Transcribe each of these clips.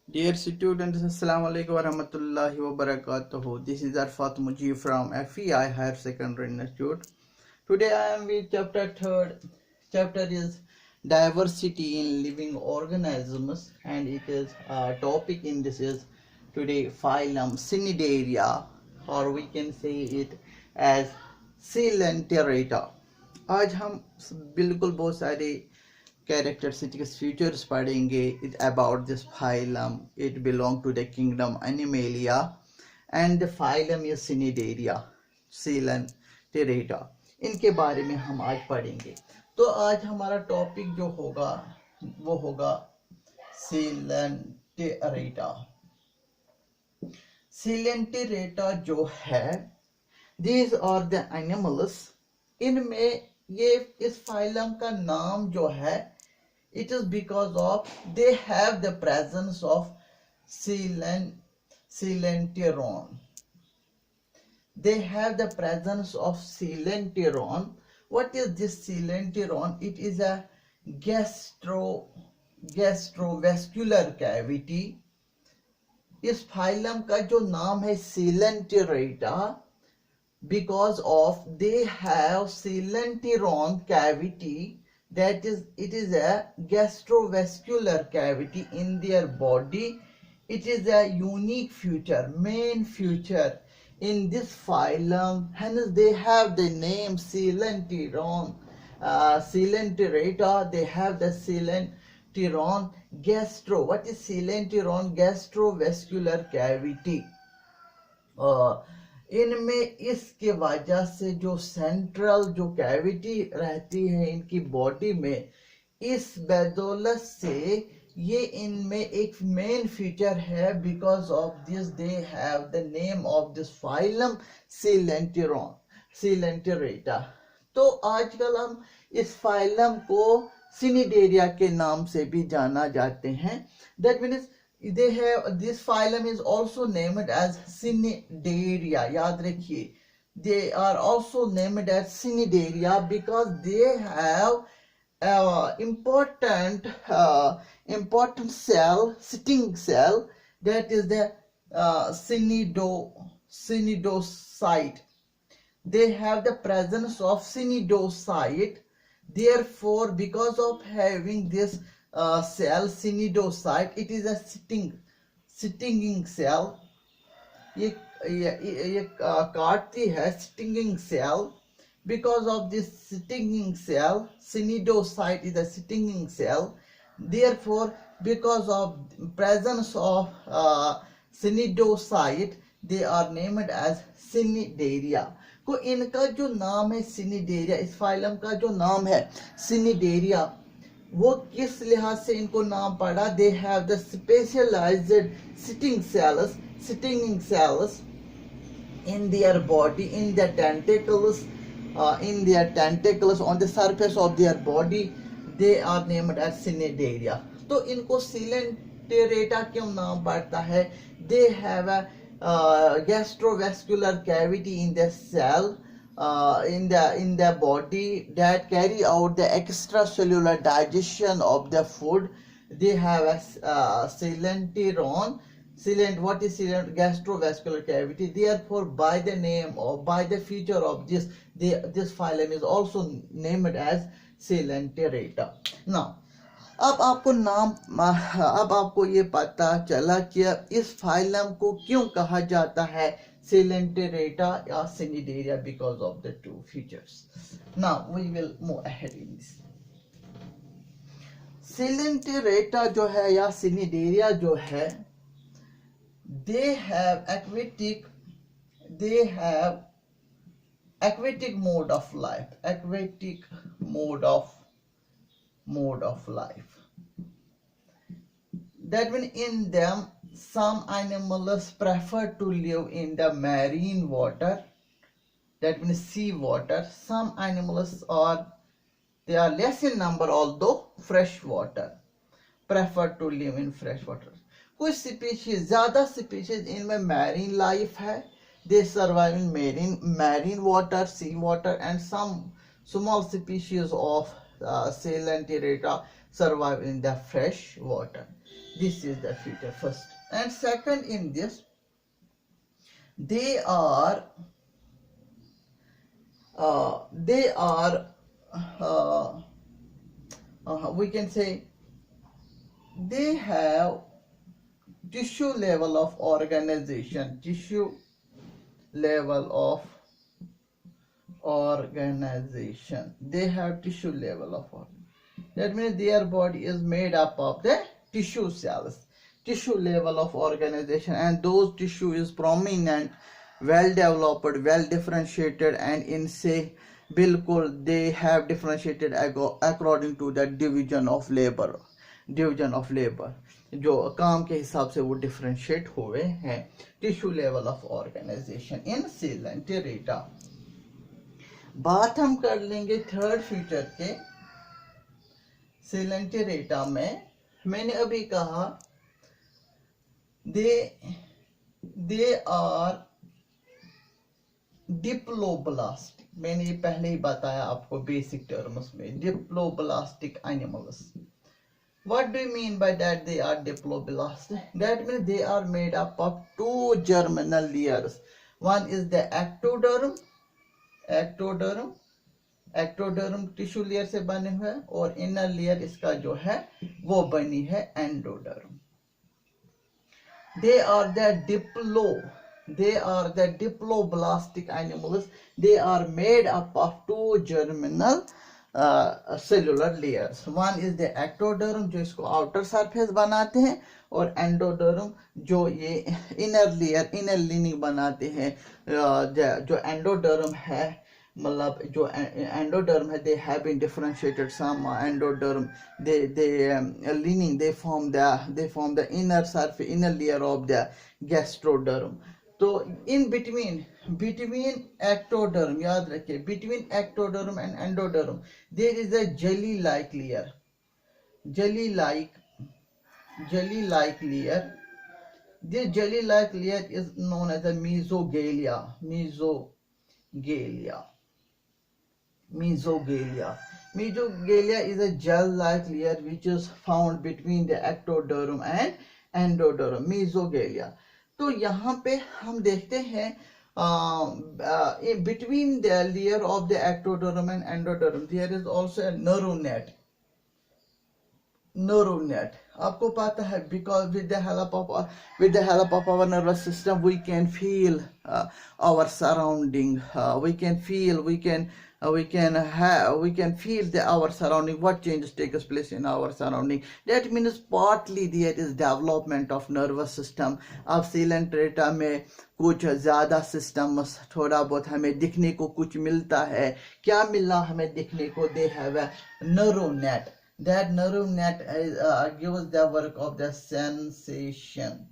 Dear students, Assalamu alaikum warahmatullahi wabarakatuh. This is Arfat Mujib from FEI Higher Secondary Institute. Today I am with chapter 3rd. Chapter is diversity in living organisms, and it is topic in this is today phylum Cnidaria, or we can say it as Coelenterata. आज हम बिल्कुल बहुत सारे characteristics features पढ़ेंगे about this phylum. It belong to the kingdom Animalia and the phylum is Cnidaria, Coelenterata. इनके बारे में हम आज पढ़ेंगे. तो आज हमारा टॉपिक जो होगा वो होगा Coelenterata. Coelenterata जो है, these are the animals. इनमें ये इस फाइलम का नाम जो है, it is because of they have the presence of coelenteron. They have the presence of coelenteron. What is this coelenteron? It is a gastrovascular cavity. इस फाइलम का जो नाम है Coelenterata because of they have coelenteron cavity, that is, it is a gastrovascular cavity in their body. It is a unique feature, main feature in this phylum, hence they have the name Coelenteron. Coelenterata, they have the Coelenteron gastro. What is Coelenteron? Gastrovascular cavity. इनमें इसके वजह से जो central जो cavity रहती है इनकी body में, इस बदौलत से ये इनमें एक मेन फीचर है. Because of this they have the name of this phylum Coelenterata. तो आजकल हम इस फाइलम को Cnidaria के नाम से भी जाना जाते हैं. That means they have this phylum is also named as Cnidaria. याद रखिए, they are also named as Cnidaria because they have important cell, sitting cell, that is the cnidocyte. They have the presence of cnidocyte. Therefore, because of having this cell cnidocyte, it is a stinging cell. ये काटती है stinging cell. Because of this stinging cell, cnidocyte is a stinging cell. Therefore, because of presence of cnidocyte, they are named as Cnidaria. को इनका जो नाम है Cnidaria, इस phylum का जो नाम है Cnidaria, वो किस लिहाज से इनको नाम पड़ा? They have the specialised stinging cells in their body, in their tentacles, on the surface of their body. They are named as Cnidaria. तो इनको Coelenterata क्यों नाम पड़ता है? They have a gastrovascular cavity in the cell, in the body, that carry out the extracellular digestion of the food. They have a Coelenteron. What is gastrovascular cavity? Therefore, by the name or by the feature of this, this phylum is also named as Coelenterata. Now, अब आपको ये पता चला कि इस phylum को क्यों कहा जाता है Coelenterata या Cnidaria, because of the two features. Now we will move ahead in this. Coelenterata जो है या Cnidaria जो है, they have aquatic mode of life. That means in them some animals prefer to live in the marine water, that means sea water. Some animals they are less in number, although fresh water, prefer to live in fresh water. कुछ species, ज्यादा species इनमें marine life है. They survive in marine water, sea water, and some small species of Coelenterata survive in the fresh water. This is the feature first. And second, in this, they are we can say they have tissue level of organization. Tissue level of organization. They have tissue level of organization. That means their body is made up of the tissue cells. Tissue level of organization, and those tissue is prominent, well developed, well differentiated, and in say बिल्कुल they have differentiated according to the division of labor. जो काम के हिसाब से वो differentiate हुए हैं. Tissue level of organisation in Coelenterata. बात हम कर लेंगे थर्ड फीचर के. Coelenterata में मैंने अभी कहा they are डिप्लोब्लास्टिक. मैंने ये पहले ही बताया आपको बेसिक टर्म्स में. Diploblastic animals. What do you mean by that they are diploblastic? That means they are made up of two germinal layers. One is the ectoderm. ectoderm tissue layer से बने हुए, और इनर लेयर इसका जो है वो बनी है endoderm. They are the diploblastic animals. They are made up of two germinal cellular layers. One is the ectoderm जो इसको आउटर सरफेस बनाते हैं, और एंडोडर्म जो ये इनर लेयर, इनर लिनिंग बनाते हैं. जो एंडोडर्म है, मतलब जो एंडोडर्म है, they have been differentiated. Some endoderm they lining they form the inner surface, inner layer of the gastroderm. तो इन between ectoderm, याद रखिए, between ectoderm and endoderm there is a jelly like layer. Jelly like layer. This jelly like layer is known as a mesogalia. Mesogalia is a gel like layer which is found between the ectoderm and endoderm. Mesogalia. तो यहाँ पे हम देखते हैं between the layer of the ectoderm and endoderm there is also a neural net. आपको पता है, because with the help of our nervous system we can feel our surrounding. We can feel our surrounding, what changes takes place in our surrounding. That means partly there is development of nervous system. अब Coelenterata में कुछ ज़्यादा systems थोड़ा बहुत हमें दिखने को कुछ मिलता है. क्या मिला हमें दिखने को? They have a neural net. That neural net gives the work of the sensation.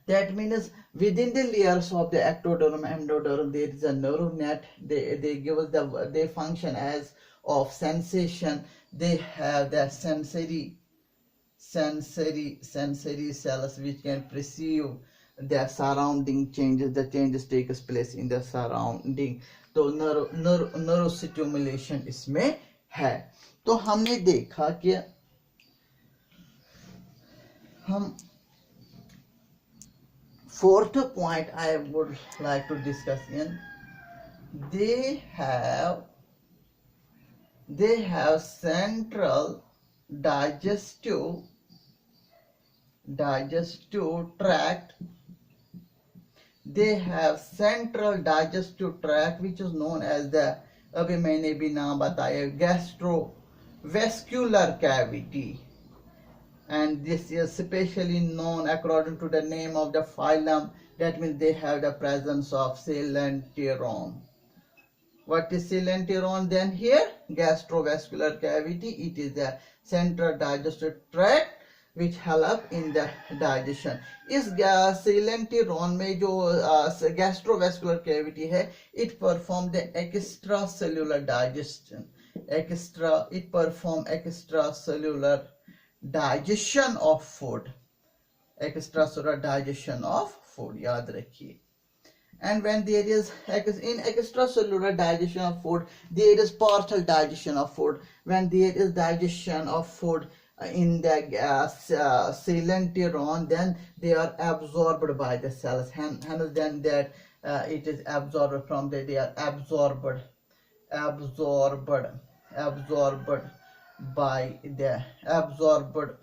That means within the layers of the ectoderm and endoderm there is a neural net. They function as of sensation. They have the sensory cells which can perceive the surrounding changes. The changes takes place in the surrounding. तो neurostimulation इसमें है. तो हमने देखा कि हम fourth point I would like to discuss in, they have central digestive tract. They have central digestive tract which is known as the, अभी मैंने भी नाम बताया, gastrovascular cavity. And this is specially known according to the name of the phylum. That means they have the presence of Coelenteron. What is Coelenteron then here? Gastrovascular cavity. It is the central digestive tract which help in the digestion. इस Coelenteron में जो gastrovascular cavity है, it perform the extracellular digestion. It perform extracellular digestion of food. याद रखिए. And when there is in extracellular digestion of food, there is partial digestion of food. When there is digestion of food in the celenteron, then they are absorbed by the cells. Hence then that it is absorbed from they are absorbed absorbed by the absorbed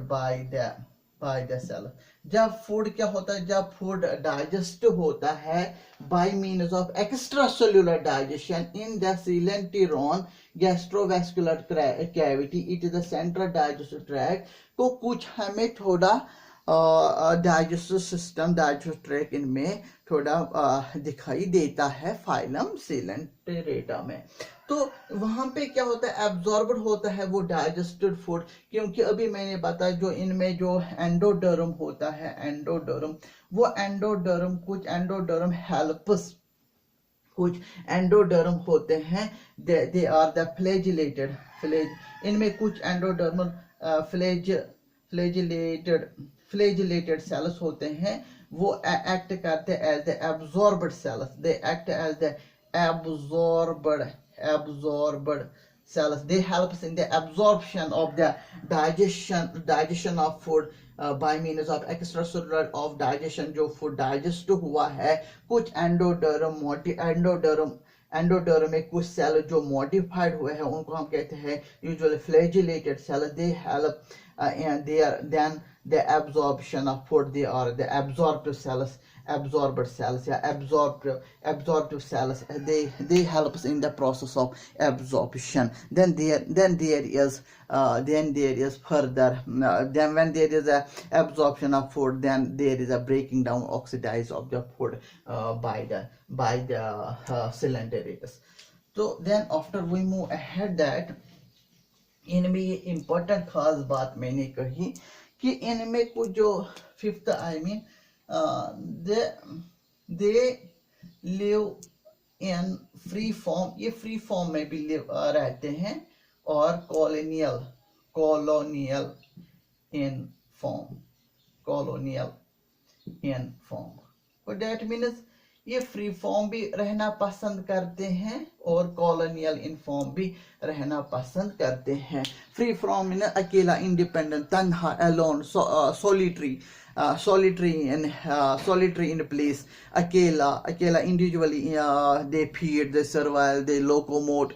by the cell. जब food क्या होता है, जब food digest होता है by means of extracellular digestion in the coelenteron gastrovascular cavity, it is the central digestive tract, तो कुछ हमें थोड़ा डाइजेस्टिव सिस्टम डाइजेस्टिव ट्रैक्ट इनमें थोड़ा दिखाई देता है फाइलम सीलेंटेरेटा में। तो वहां पे क्या होता है, एब्जॉर्ब्ड होता है वो डाइजेस्टेड फूड, क्योंकि अभी मैंने बताया जो इनमें जो एंडोडर्म होता है, एंडोडर्म, वो एंडोडर्म कुछ एंडोडर्म हेल्प्स, कुछ एंडोडर्म होते हैं, दे आर द फ्लैजिलेटेड इनमें कुछ एंडोडर्मल फ्लैजिलेटेड सेल्स होते हैं, वो एक्ट करते as the absorbed cells, they act as the absorbed cells. They helps in the absorption of the digestion of food by means of extracellular of digestion. जो food digest हुआ है, कुछ endoderm में कुछ सेल जो modified हुए हैं उनको हम कहते हैं usually flagellated cell. They help and they are then the absorption of food, they are the absorbed cells, yeah, absorptive cells, they helps in the process of absorption. Then there is further then when there is a absorption of food, then there is a breaking down, oxidize of the food by the cylinderitis. So then after we move ahead, that इनमें ये important खास बात मैंने कही कि इनमें कुछ जो fifth I mean they live in free form, ये फ्री फॉर्म में भी लिव रहते हैं, और colonial in form, that means ये फ्री फॉर्म भी रहना पसंद करते हैं और कॉलोनियल इन फॉर्म भी रहना पसंद करते हैं. फ्री फॉर्म में अकेला, इंडिपेंडेंट, तन्हा, एलोन, solitary in place, अकेला individually, they feed, they survive, they locomote,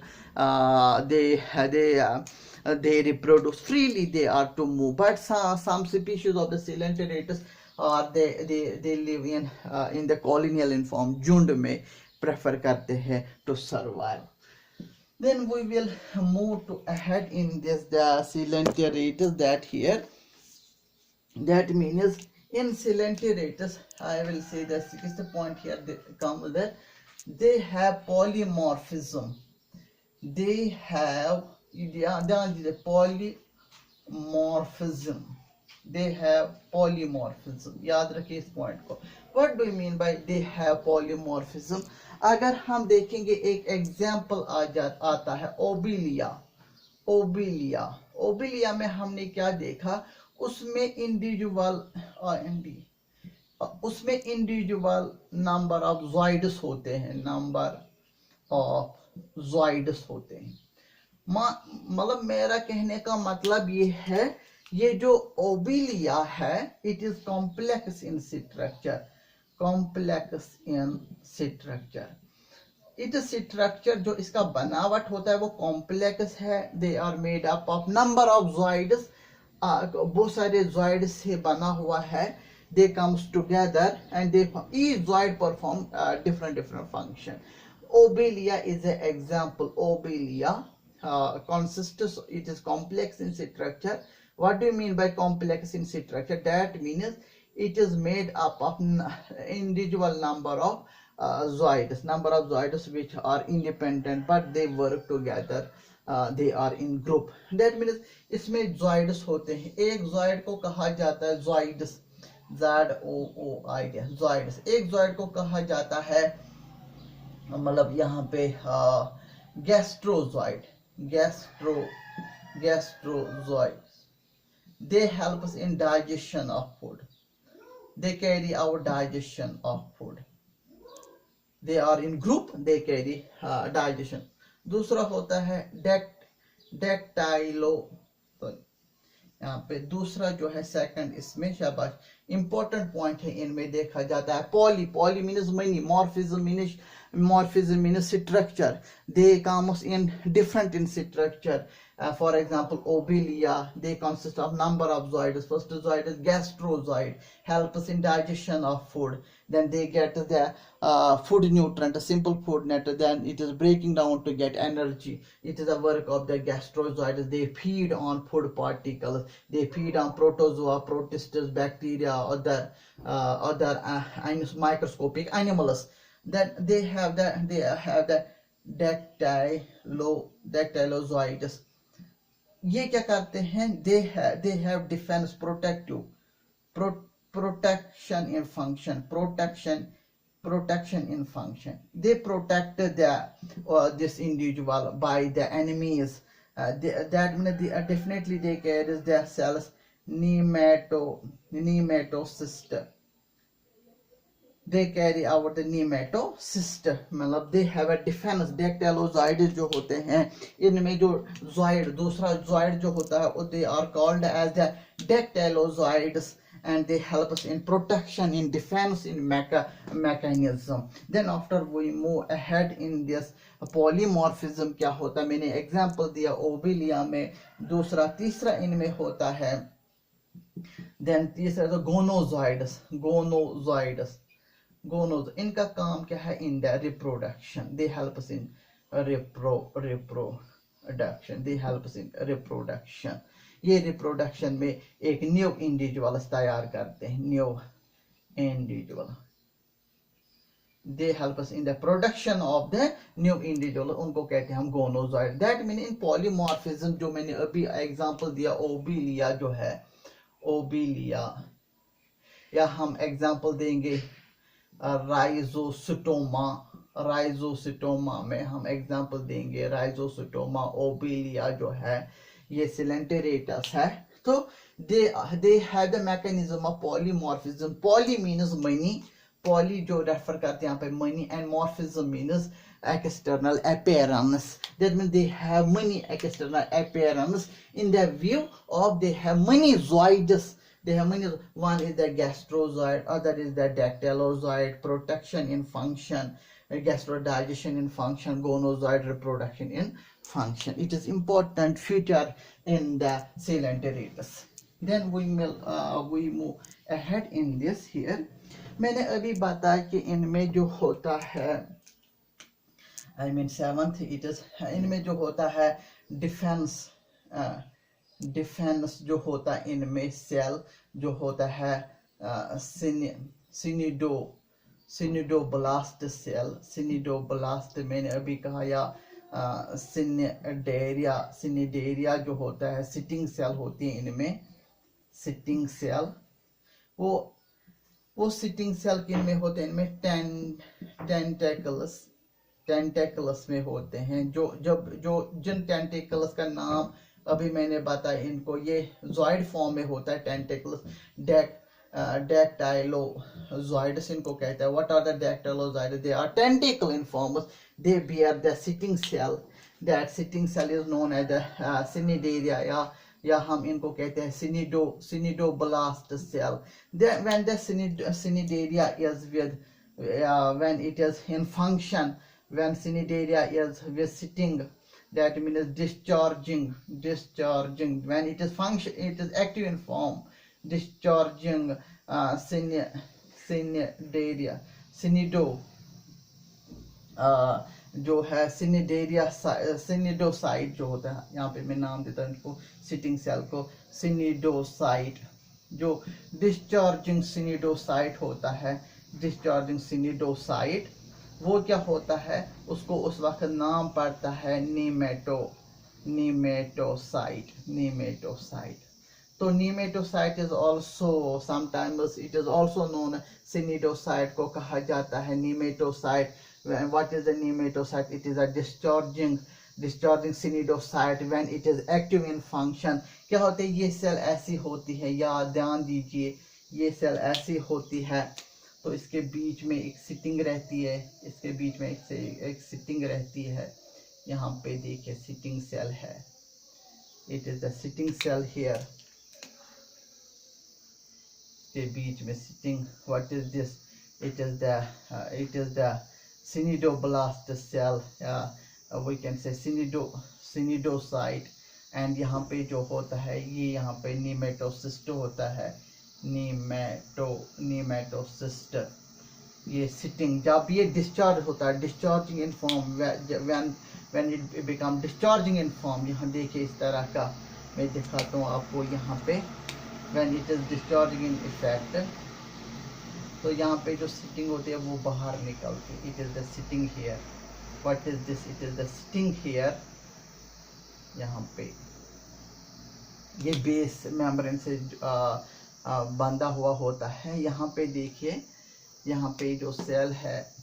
they reproduce freely, they are to move. But some species of the cylinderatus और they live in the colonial in form, झुंड में prefer करते हैं to survive. Then we will move to ahead in this the cylinderatus, that here, that means in cylinderatus, I will say the sixth point here comes that they have polymorphism. They have polymorphism. They have polymorphism. याद रखिए इस point को. What do you mean by they have polymorphism? अगर हम देखेंगे एक example आता है ओबिलिया में हमने क्या देखा, उसमें इंडिविजुअल नंबर ऑफ ज़ॉइड्स होते हैं, मतलब मेरा कहने का मतलब ये है, ये जो ओबिलिया है, it is complex in structure, it structure जो इसका बनावट होता है वो कॉम्प्लेक्स है. They are made up of number of zooids, बहुत सारे ज़ॉइड्स से बना हुआ है. They comes together and each zooid perform different function. Obelia is an example. Obelia consists, it is complex in structure. What do you mean by complex in structure? That means it is made up of individual number of ज़ॉइड्स which are independent but they work together. They are in group. That means इसमें ज़ॉइड्स होते हैं. एक ज़ॉइड को कहा जाता है ज़ॉइड्स, ज़ॉइड्स. एक ज़ॉइड को कहा जाता है, मतलब यहाँ पे गैस्ट्रोज़ॉइड. They help us in digestion of food. they carry out digestion of food. They are in group, they carry digestion. दूसरा होता है डेक्टाइलो, यहाँ पे दूसरा जो है सेकंड, इसमें शाबाश इंपॉर्टेंट पॉइंट है, इनमें देखा जाता है poly means money, morphism means structure. They comes in different in structure. For example, obelia, they consist of number of zooids. First zooid is gastrozoid, help us in digestion of food. Then they get the food nutrient, a simple food net, then it is breaking down to get energy. It is the work of the gastrozoids. They feed on food particles. They feed on protozoa, protists, bacteria, other microscopic animals. Then they have the dactylozoids. ये क्या करते हैं? They have defense, protection in function. They protect this individual by the enemies. That means definitely they carry their cells nematocyst. They carry out the nematocyst, मतलब they have a defense. Dactylozoids जो होते हैं, इनमें जो zoid, दूसरा zoid जो होता है, they are called as the dactylozoids, and they help us in protection, in defense, in mechanism. Then after we move ahead in this polymorphism क्या होता है, मैंने example दिया ओबिलिया में, दूसरा तीसरा इनमें होता है. Then तीसरा तो गोनोज, इनका काम क्या है? In the reproduction. They help us in reproduction. ये रिप्रोडक्शन में एक न्यू इंडिविजुअल तैयार करते हैं, new individual. They help us in the production of the new individual, उनको कहते हैं हम गोनोजॉइड. दैट मीन इन पॉलीमॉर्फिज्म जो मैंने अभी एग्जांपल दिया, ओबिलिया जो है, ओबिलिया, या हम एग्जांपल देंगे राइजोसिटोमा में हम एग्जांपल देंगे. राइजोसिटोमा, ओबिलिया जो है ये सिलेंटेरेटस है. तो दे have the mechanism of polymorphism. Poly means money, poly जो रेफर करते हैं यहाँ पे money, and morphism means external appearance. That means they have many external appearance. In the view of they have many zooids. They have many. One is the gastrozoid, other is the dactylozoid, protection in function, gastrodigestion in function, gonozoid, reproduction in function. It is important feature in the coelenterate. Then we move ahead in this here. मैंने अभी बताया कि इनमें जो होता है, I mean seventh, it is इनमें जो होता है डिफेंस जो होता है, इनमें सेल जो होता है सिनिडोब्लास्ट सेल. सिनिडोब्लास्ट मैंने अभी कहा, या सिनिडेरिया जो होता है, सिटिंग सेल होती है इनमें, सिटिंग सेल. वो सिटिंग सेल किन में होते हैं? इनमें टेंटेकल्स में होते हैं. जिन टेंटेकल्स का नाम अभी मैंने बताया, इनको ये जॉइड फॉर्म में होता है टेंटेकल्स. dactylozoids इनको कहते हैं. What are the dactylozoids? They are tentacle in form. They bear the stinging cell. That stinging cell is known as the cnidaria, या हम इनको कहते हैं cnidoblast cell. When the cnidaria is with when it is in function, when cnidaria is visiting, that means discharging. When it is function, it is active in form, discharging cnidaria, cnido जो है सिनिडोसाइट जो होता है, यहाँ पे मैं नाम देता हूँ इनको सिटिंग सेल को सिनिडोसाइट. जो डिस्चार्जिंग सिनिडोसाइट होता है, डिस्चार्जिंग सिनिडोसाइट, वो क्या होता है, उसको उस वक्त नाम पड़ता है नीमेटोसाइट. तो nematocyst is also sometimes it is also known cnidocyte को कहा जाता है नीमेटोसाइट. What is the nematocyte? It is a discharging cnidocyte when it is active in function. क्या होते हैं ये सेल ऐसी होती है, या ध्यान दीजिए, ये सेल ऐसी होती है, तो इसके बीच में एक सिटिंग रहती है, इसके बीच में एक सिटिंग रहती है। यहाँ पे देखिए सिटिंग सेल है, it is the stinging cell here, के बीच में stinging. What is this? It is the cnidoblast cell, we can say cnidocyte. And यहाँ पे जो होता है ये यहाँ पे नीमेटोसिस्ट होता है, नीमेटोसिस्ट। ये सिटिंग, जब ये डिस्चार्ज होता है, discharging in form, when it become discharging in form, यहाँ देखिए इस तरह का मैं दिखाता हूँ आपको यहाँ पे, when it is discharging in effect, तो यहाँ पे जो सिटिंग होती है वो बाहर निकलती है। It is the sitting here. What is this? It is the sitting here. यहाँ पे ये बेस मेम्ब्रेन से बंधा हुआ होता है। यहाँ पे देखिए, यहाँ पे जो सेल है,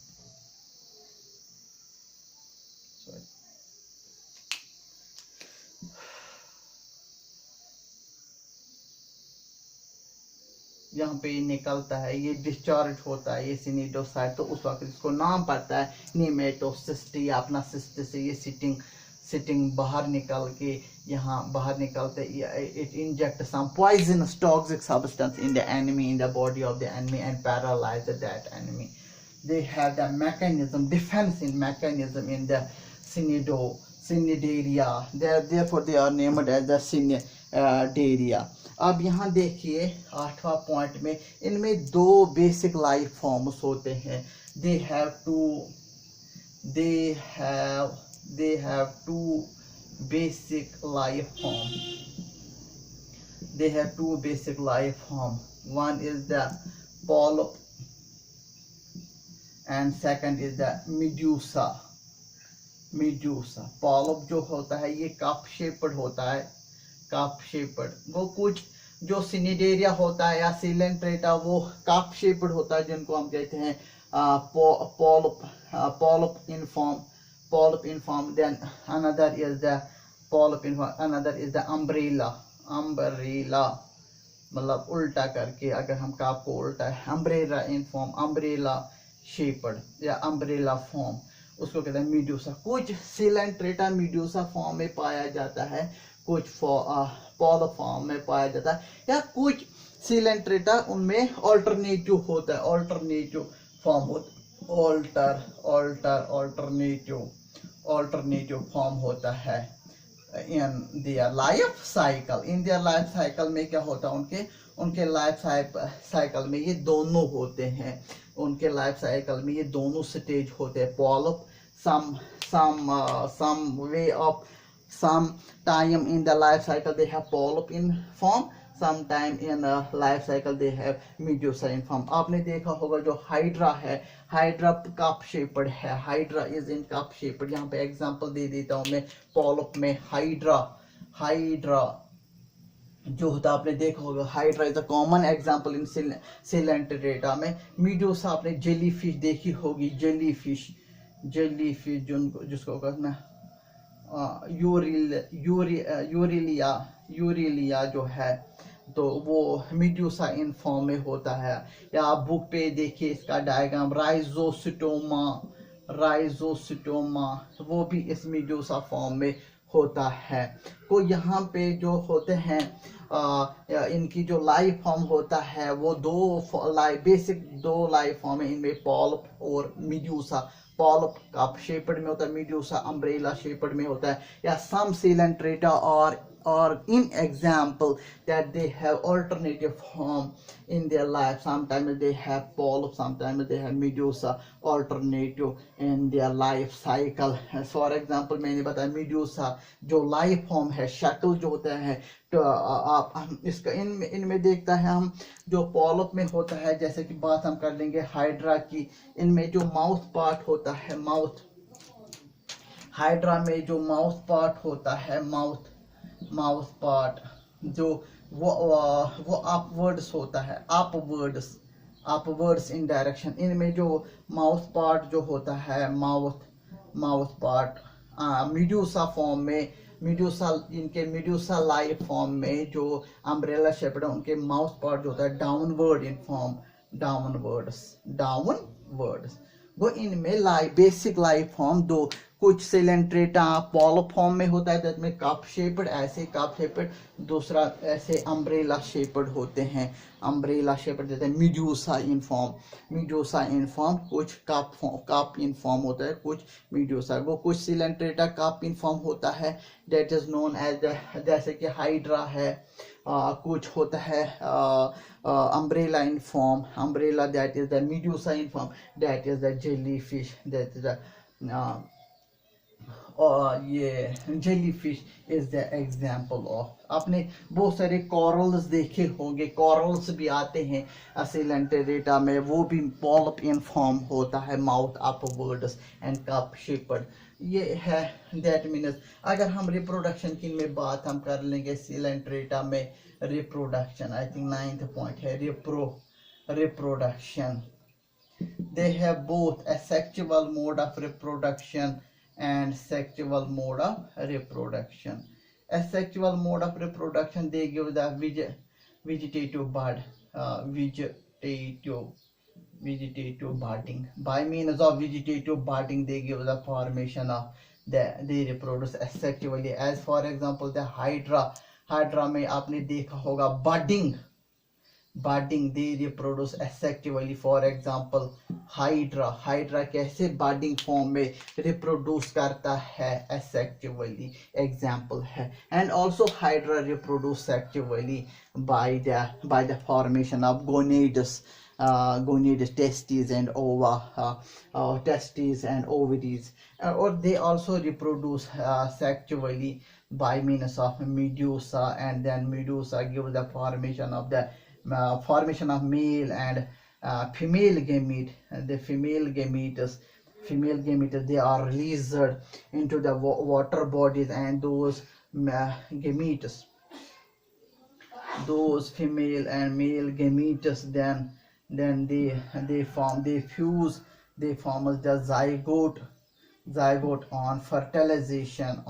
यहाँ पे निकलता है, ये डिस्चार्ज होता है, ये सिनिडोसाइट। तो उस वक्त इसको नाम पड़ता है नीमेटोसिस्ट, या अपना सिस्ट से ये सिटिंग बाहर निकल के, यहाँ बाहर निकलते, it inject some poisonous toxic substance in the enemy, in the body of the enemy, and paralyse that enemy. They have the mechanism, defensing mechanism in the cnidaria, therefore they are named as the cnidaria. अब यहाँ देखिए 8वां point में, इनमें दो basic life forms होते हैं। They have two basic life form. One is the polyp and second is the medusa। polyp जो होता है ये कप शेप्ड होता है, वो कुछ जो सिनिडेरिया होता है या सिलेंट्रेटा वो कप शेप्ड होता है, जिनको हम कहते हैं polyp in form। Then another is the polyp in form, another is the umbrella, मतलब उल्टा करके अगर हम कप को उल्टा है, umbrella in form, umbrella shaped या umbrella form, उसको कहते हैं मीड्यूसा। कुछ सिलेंट्रेटा मीड्यूसा फॉर्म में पाया जाता है, कुछ पॉलिप फॉर्म में पाया जाता है, या कुछ सिलेंट्रेटा उनमें ऑल्टरनेटिव होता है, ऑल्टरनेटिव फॉर्म होता, ऑल्टरनेटिव फॉर्म होता है। इन देयर लाइफ साइकिल में क्या होता है, उनके लाइफ साइकिल में ये दोनों होते हैं, उनके लाइफ साइकिल में ये दोनों स्टेज होते हैं। Polyp some time in the life cycle they have polyp in form, sometime in life cycle they have medusa in form। आपने देखा होगा जो हाइड्रा है, हाइड्रा कप शेप्ड है, hydra is in cup shaped. यहाँ पे एग्जांपल दे देता हूँ मैं, पॉलिप में हाइड्रा जो होता आपने देखा होगा, hydra is a common example in Coelenterata में। मीडूसा आपने जेलीफिश देखी होगी, जेलीफिश जिसको कहना यूरिलिया जो है, तो वो मीडूसा इन फॉर्म में होता है। या आप बुक पे देखिए इसका डायग्राम, राइजोसिटोमा वो भी इस मीडूसा फॉर्म में होता है। तो यहाँ पे जो होते हैं इनकी जो लाइफ फॉर्म होता है वो बेसिक दो लाइफ फॉर्म है इनमें, पॉलिप और मीडूसा। पॉलिप कप शेप्ड में होता है, मीडूसा अम्ब्रेला शेप्ड में होता है। या सम Coelenterata or in example that they have alternative form in their life, sometimes they have polyp, sometimes they have medusa alternative in their life cycle। for example मैंने बताया medusa जो life form है, शक्ल जो होता है, तो आप इसका इनमें देखता है हम, जो polyp में होता है, जैसे कि बात हम कर लेंगे हाइड्रा की, इनमें जो माउथ पार्ट होता है, हाइड्रा में जो माउथ पार्ट होता है, माउथ पार्ट जो वो अपवर्ड्स होता है, अपवर्ड्स इन डायरेक्शन। इनमें जो माउथ पार्ट जो होता है, माउथ पार्ट मीडूसा फॉर्म में मीड्यूसा, इनके मीड्यूसा लाइफ फॉर्म में जो अम्ब्रेला शेप्ड है उनके माउथ पार्ट जो होता है डाउनवर्ड इन फॉर्म, डाउनवर्ड्स वो इनमें बेसिक लाइफ फॉर्म दो, कुछ सिलेंट्रेटा पॉलिप फॉर्म में होता है जिसमें कप शेप्ड, ऐसे कप शेप्ड, दूसरा ऐसे अम्ब्रेला शेप्ड होते हैं, अम्ब्रेला शेप्ड जैसे मीड्यूसा इन फॉर्म, कुछ कप इन फॉर्म होता है, कुछ मीड्यूसा, वो कुछ सिलेंट्रेटा कप इन फॉर्म होता है, डेट इज नोन एज, जैसे कि हाइड्रा है, कुछ होता है umbrella in form, umbrella that is the medusa in form, that is the jellyfish, that is the और ये jellyfish is the example of, आपने बहुत सारे कॉरल्स देखे होंगे, कॉरल्स भी आते हैं सिलेंटेरेटा में, वो भी पॉलिप इन फॉर्म होता है, mouth upwards and cup shaped, ये है। दैट मीन्स अगर हम रिप्रोडक्शन की में बात हम कर लेंगे सिलेंट्रेटा में, reproduction I think 9th point है reproduction, they have both asexual mode of reproduction and sexual mode of reproduction. Asexual mode of reproduction, they give the vegetative bud, vegetative budding. By means of vegetative budding they give the formation of they reproduce asexually. As for example the hydra में आपने देखा होगा budding they reproduce asexually. For example hydra कैसे budding form में reproduce करता है asexually, example है. And also hydra reproduce sexually by the formation of gonads, testes and ova, testes and ovaries, or they also reproduce sexually by means of medusa, and then medusa gives the formation of male and female gamete. The female gametes they are released into the water bodies, and those gametes, those female and male gametes then they form the zygote on fertilization,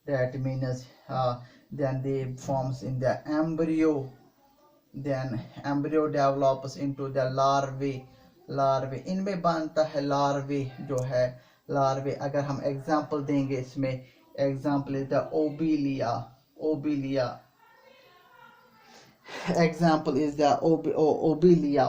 that means then they forms in the embryo, then embryo develops into the larvae, इनमें बनता है larvae जो है larvae. अगर हम example देंगे इसमें, example is the example is the Obelia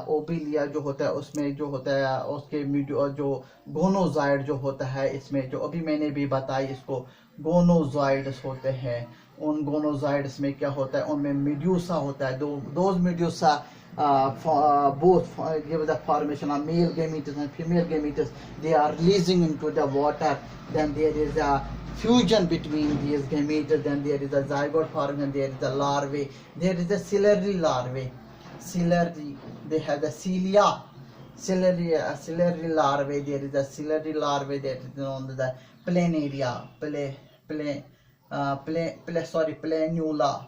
जो होता है, उसमें जो होता है उसके जो गोनोजाइड जो होता है, इसमें जो अभी मैंने भी बताई इसको गोनोजाइड्स होते हैं, उन गोनोजाइड्स में क्या होता है, उनमें मेड्यूसा होता है, those medusa both give the formation of male gametes and female gametes, they are releasing into the water, then there is a fusion between these gametes, then there is a zygote formation, there is a larvae, there is a ciliary larvae, they have the ciliary larvae, there is a ciliary larvae that is known as the planaria,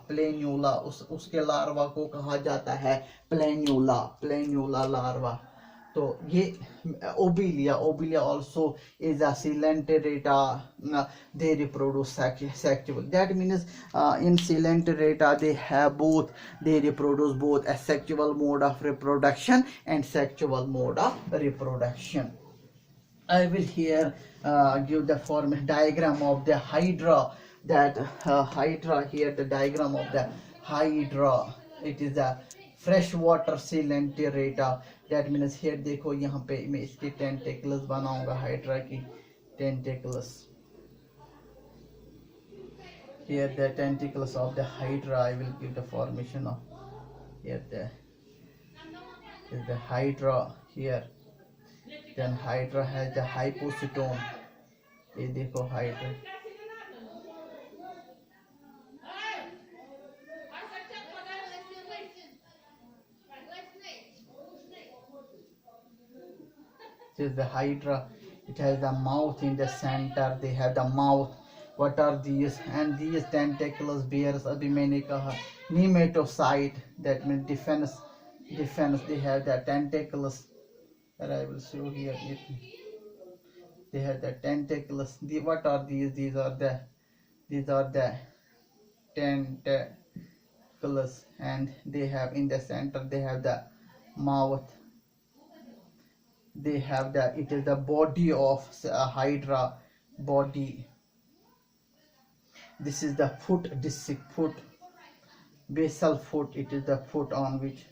प्लेन्यूला, उसके larva को कहा जाता है प्लेन्यूला larva. तो ये Obelia also is a coelenterata, they reproduce sexually. That means in coelenterata they reproduce both asexual mode of reproduction and sexual mode of reproduction. I will here give the diagram of the hydra. That hydra here, the diagram of the hydra, it is a freshwater coelenterata. That means here देखो यहाँ पे मैं इसकी tentacles बनाऊंगा, hydra की tentacles. Here the tentacles of the hydra, I will give the formation of here is the hydra here. Then hydra has the hypocytome. ये देखो hydra. This is the hydra. It has the mouth in the center. They have the mouth. What are these? And these tentacles bears, अभी मैंने कहा nematocyte, that means defense. They have the tentacles that I will show here. they have the tentacles. What are these? These are the tentacles, and they have in the center they have the mouth. They have the, it is the body of hydra body. This is the foot. This is foot, basal foot. It is the foot on which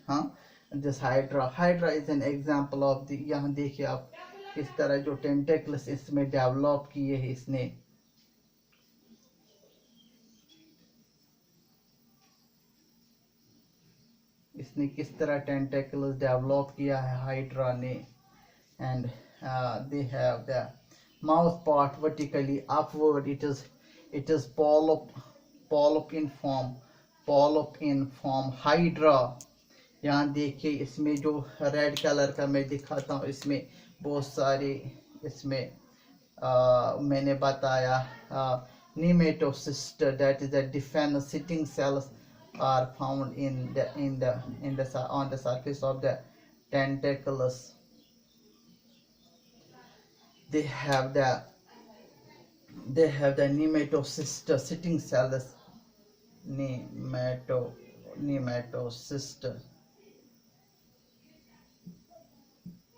this hydra is an example of the, यहाँ देखिए आप इस तरह जो tentacles इसमें develop किए हैं इसने किस तरह टेंटेकल्स डेवलप किया है हाइड्रा ने. And they have the mouth part vertically upward. It is polyp in form hydra. यहाँ देखिए इसमें जो रेड कलर का मैं दिखाता हूँ, इसमें बहुत सारे इसमें मैंने बताया nematocyst, that is the defense sitting cells are found on the surface of the tentacles. They have the nematocyst sitting cells.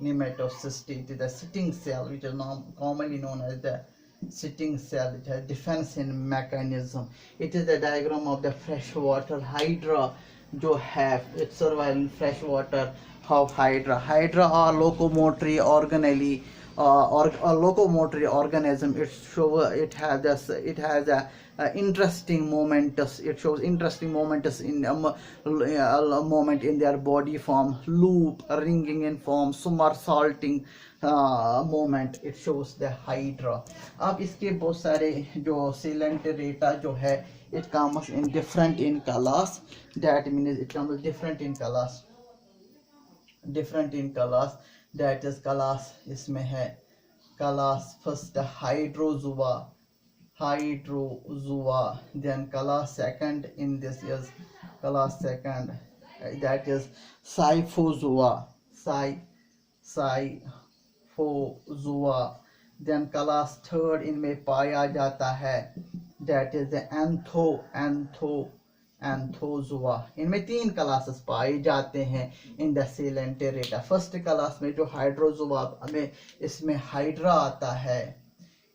Nematocyst, it is the sitting cell which is commonly known as the sitting cell. It has defense in mechanism. It is the diagram of the freshwater hydra जो have it survive in freshwater. How hydra are locomotory organelle or a locomotory organism. It has a interesting momentous. It shows interesting momentous in moment in their body form, loop, ringing in form, somersaulting moment. It shows the hydra. अब इसके बहुत सारे जो coelenterata जो है, it comes in different in colors. That means it comes different in colors. That is class इसमें है class first hydrozoa, then class second in this is class second, that is Scyphozoa, then class third इनमें पाया जाता है, that is the Anthozoa. इनमें 3 classes पाए जाते हैं in the coelenterata. First class में जो हाइड्रोजोआ में इसमें हाइड्रा आता है,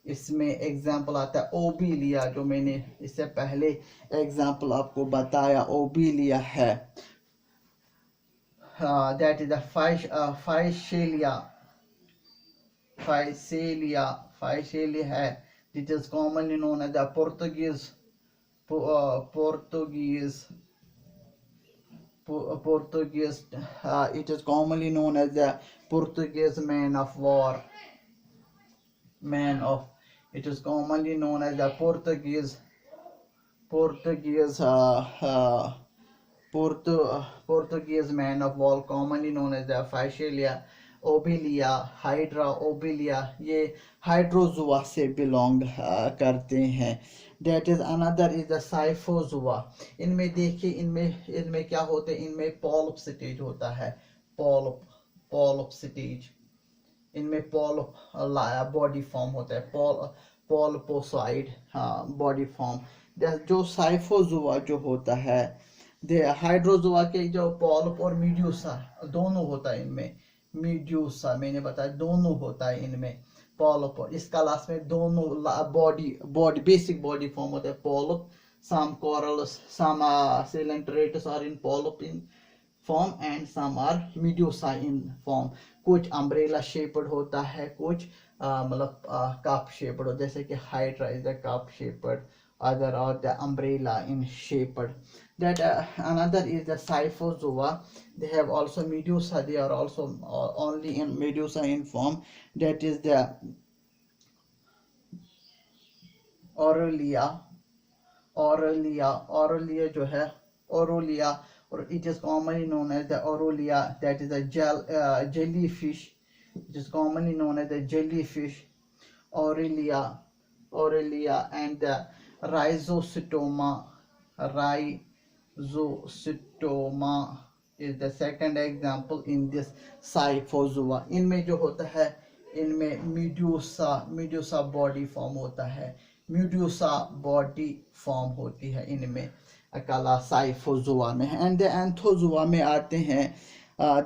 इसमें एग्जाम्पल आता है ओबिलिया, जो मैंने इससे पहले एग्जाम्पल आपको बताया ओबिलिया है. दैट इज द फाइसेलिया है. It is commonly known as the Portuguese. It is commonly known as the Portuguese man of war. It is commonly known as the Portuguese man of war, commonly known as the Physalia. Obelia, hydra, Obelia, ये hydrozoa से belong करते हैं. That is another is the scyphozoa. इनमें देखिए इनमें क्या होते हैं, इनमें पॉलिप स्टेज होता है. पॉलिप स्टेज, इनमें पॉलिप बॉडी फॉर्म होता है, पॉलिपोसाइड बॉडी फॉर्म. जो साइफोजुआ जो होता है, हाइड्रोजुआ के जो पॉलिप और मीड्यूसा दोनों होता है इनमें. मीड्यूसा मैंने बताया दोनों होता है इनमें. पॉलिप इस क्लास में दोनों बॉडी बेसिक बॉडी फॉर्म होता है polyp. Some corals, some coelenterata are in polyp in form and some are medusa in form. कुछ अम्ब्रेला शेप्ड होता है, कुछ मतलब कप शेप्ड, जैसे कि hydra is the cup shaped, other are the umbrella in shaped. That another is the Scyphozoa. They have also medusa. They are also only in medusa in form. That is the Aurelia जो है Aurelia, or it is commonly known as the Aurelia. That is a jellyfish. It is commonly known as the jellyfish Aurelia, and the Rhizostoma is the second example in this Scyphozoa. इनमें जो होता है इनमें म्यूड्यूसा body form होता है, म्यूड्यूसा body form होती है इनमें अकाला साइफोजुआ में। एंड द एंथोजुआ में आते हैं,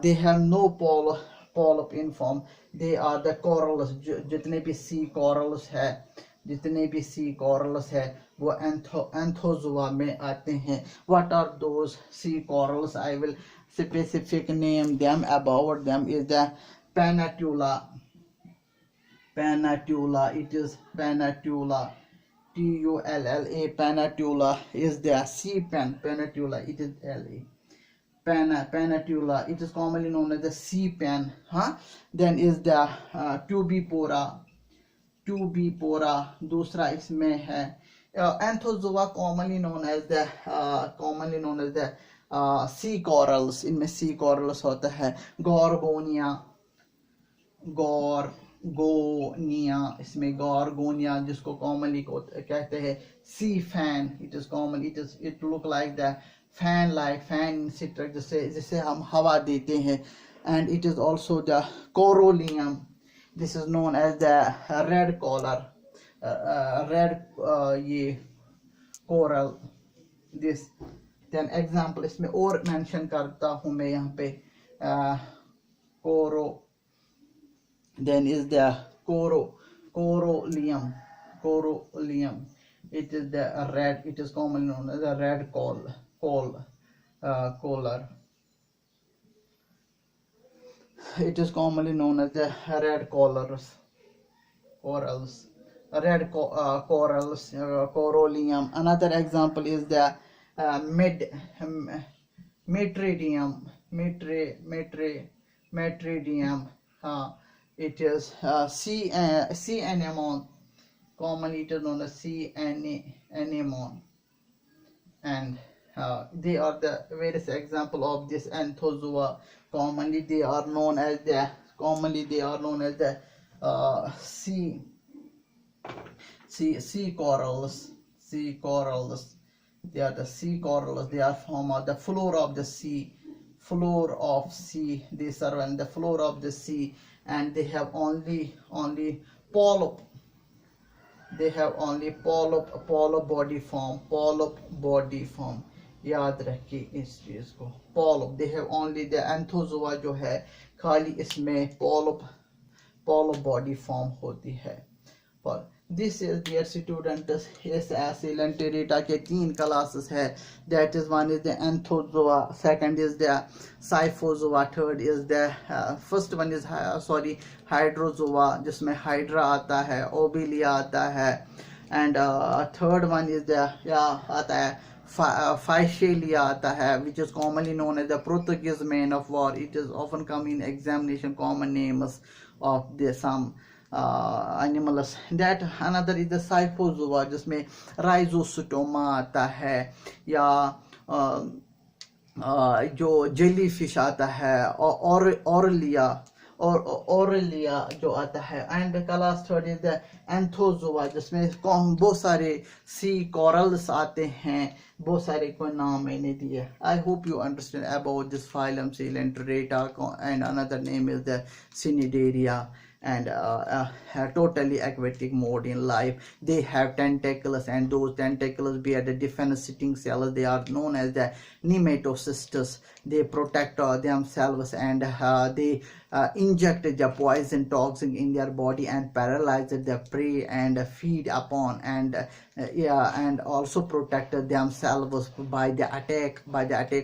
they have no polyp in form, they are the corals, जितने भी सी corals है, जितने भी सी corals है वो एंथोजुआ में आते हैं। What are those sea corals? I will specific name them. About them is the Panatula. It is Panatula, Tulla. Panatula is the sea pen. Panatula, it is La. Panatula, it is commonly known as the sea pen. Then is the Tubipora. दूसरा इसमें है Anthozoa, commonly known as the sea corals. इनमें sea corals होता है। Gorgonia, इसमें Gorgonia जिसको commonly कहते हैं sea fan. It look like the fan insect, जिसे हम हवा देते हैं। And it is also the Corallium. This is known as the red collar, ये coral. This then example इसमें और mention करता हूँ मैं यहाँ पे then is the Corallium. It is the red. It is commonly known as the red collar. It is commonly known as the red corals. Corallium. Another example is the Metridium. It is sea anemone. Commonly it is known as sea anemone. And they are the various example of this anthozoa. Commonly they are known as the sea corals. They are the sea corals. They are form of the floor of sea. They survive in the floor of the sea, and they have only polyp. They have only polyp body form. याद रखिए इस चीज को, polyp. They have only the anthozoa जो है खाली इसमें polyp body form होती है। पर this is dear students, इस Coelenterata के 3 classes है। That is, one is the anthozoa, second is the Scyphozoa, third is the first one is hydrozoa जिसमें hydra आता है, obelia आता है, and third one is the आता है Physalia आता है, which is commonly known as the Portuguese man of war. It is often come in examination, common names of the some animals. That another is the Scyphozoa जिसमें Rhizostoma आता है, या जो jellyfish आता है, Aurelia जो आता है, and class third is the Anthozoa जिसमें बहुत सारे sea corals आते हैं, बहुत सारे कोई नाम मैंने दिए। I hope you understand about this phylum Coelenterata, and another name is the Cnidaria, and totally aquatic mode in life. They have tentacles, and those tentacles bear the defense sitting cells. They are known as the nematocystis. They protect themselves, and they inject the poison toxin in their body and paralyze the prey and feed upon, and and also protect themselves by the attack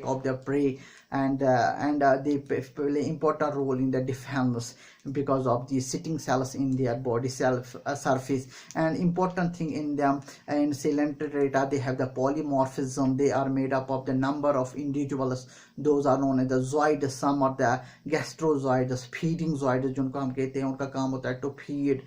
of the prey, and they play important role in the defense because of the sitting cells in their body surface. And important thing in them, in Coelenterata, they have the polymorphism. They are made up of the number of individuals. Those are known as the zooids. Some are the gastrozoids, feeding zooids जिनको हम कहते हैं, उनका काम होता है to feed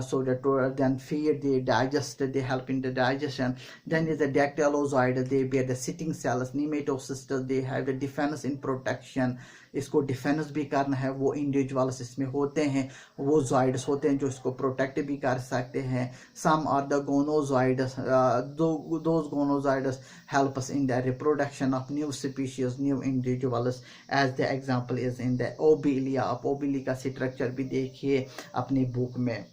so that then feed, they digest, they help in the digestion. Then is the dactylozoid, they bear the sitting cells. Nematocysts, they have the defense in protection, इसको defence भी करना है, वो इंडिविजुअल्स इसमें होते हैं, वो जॉइड्स होते हैं जो इसको प्रोटेक्ट भी कर सकते हैं. Some are the gonozooids, those gonozooids help us in the reproduction of new species, new individuals, as the example is in the obelia. आप obelia का स्ट्रक्चर भी देखिए अपनी बुक में.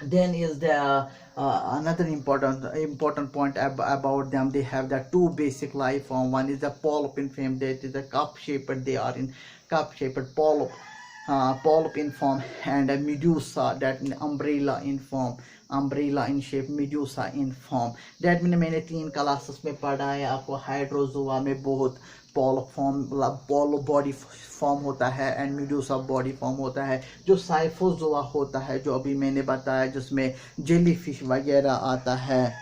Then is the another important point about them. They have the two basic life form. One is the polyp in form, that is the cup shaped, they are in cup shaped polyp in form, and a medusa, that in umbrella in form, umbrella in shape, medusa in form. That मैंने 3 classes में पढ़ा है आपको. Hydrozoa में बहुत पोलो body form होता है and Medusa body form होता है. जो साइफोजोआ होता है, जो अभी मैंने बताया, जिसमें जेली फिश वगैरह आता है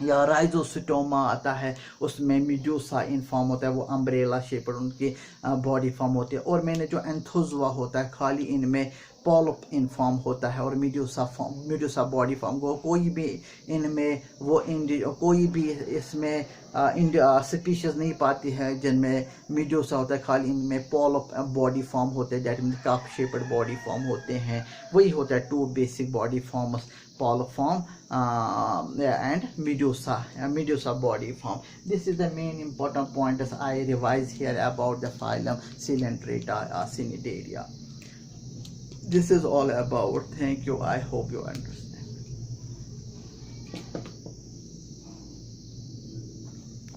या राइजोसिटोमा आता है, उसमें मेडूसा इन फॉर्म होता है, वो अम्ब्रेला शेप्ड उनकी बॉडी फॉर्म होती है. और मैंने जो एंथोजोआ होता है, खाली इनमें पॉलिप इन फॉर्म होता है और मेडूसा बॉडी फॉर्म को कोई भी इनमें वो कोई भी इसमें स्पीशीज नहीं पाती है जिनमें मेडूसा होता है. खाली इनमें पॉलिप बॉडी फॉर्म होते हैं, that mean cup shaped body form होते हैं. वही होता है 2 basic body forms, polyp form and medusa body form. This is the main important point as I revise here about the phylum Coelenterata Cnidaria. This is all about. Thank you. I hope you understand.